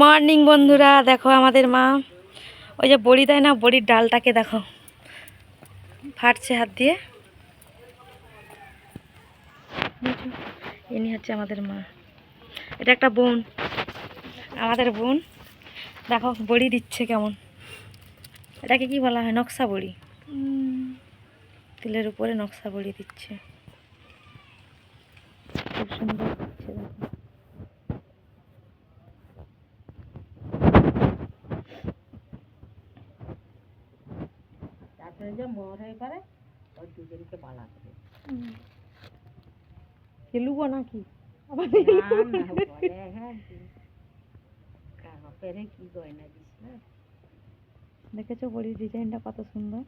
Morning বন্ধুরা, দেখো আমাদের মা ওই যে বড়ি দেয় না, বড়ির ডালটাকে দেখো ফাটছে হাত দিয়ে। ইনি হচ্ছে আমাদের মা, এটা একটা বোন, আমাদের বোন। দেখো বড়ি দিচ্ছে কেমন, এটাকে কি বলা হয়? নকশা বড়ি, তিলের উপরে নকশা বড়ি দিচ্ছে, খুব সুন্দর দিচ্ছে। দেখো যে মর হয়ে পারে ওই দুজনকে পালা করে খেলুবো নাকি কি গয়না দিস না। দেখেছো বড়ির ডিজাইনটা কত সুন্দর।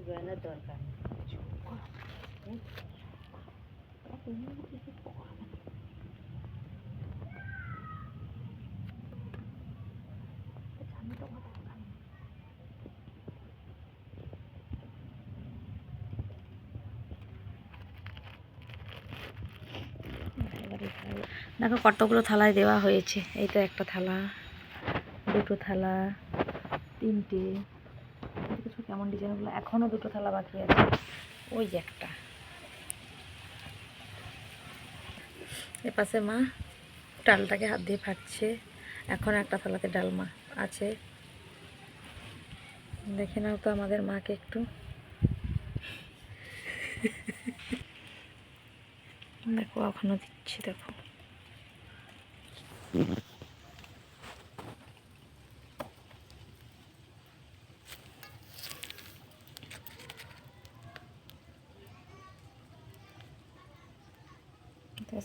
গয়নার দরকার দেখো কতগুলো থালায় দেওয়া হয়েছে। এই তো একটা থালা, দুটো থালা, তিনটে, কিছু কেমন ডিজাইনগুলো। এখনো দুটো থালা বাকি আছে, ওই যে একটা। এপাশে মা ডালটাকে হাত দিয়ে ফাটছে, এখন একটা থালাতে ডালমা আছে। দেখে নাও তো আমাদের মাকে একটু। দেখো এখনো দিচ্ছি, দেখো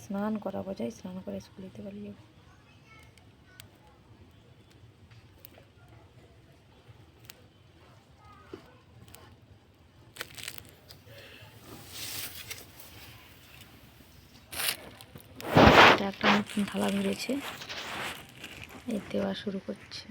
স্নান করাবো, যাই স্নান করে স্কুল দিতে পারি। একটা নতুন থালা ধরেছে, এই দেওয়া শুরু করছে।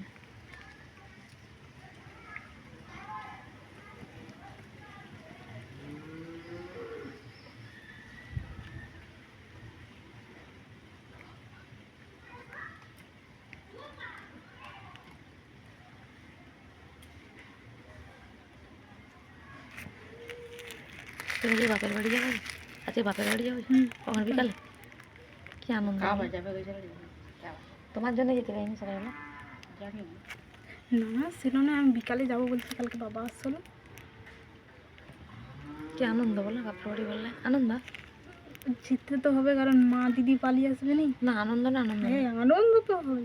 তুমি কি বাপের বাড়ি যাবে? আজকে বাপের বাড়ি যাবে কখন? বিকালে? কি আনন্দ তোমার জন্য যেতে পারিনি সকালবেলা? না ছিল না, আমি বিকালে যাবো বলছি, কালকে বাবা আসছিল। কি আনন্দ বলো, বাপের বাড়ি বললে আনন্দ? জিততে তো হবে, কারণ মা দিদি পালিয়ে আসবে নি। না আনন্দ না? আনন্দ, হ্যাঁ আনন্দ তো হবে।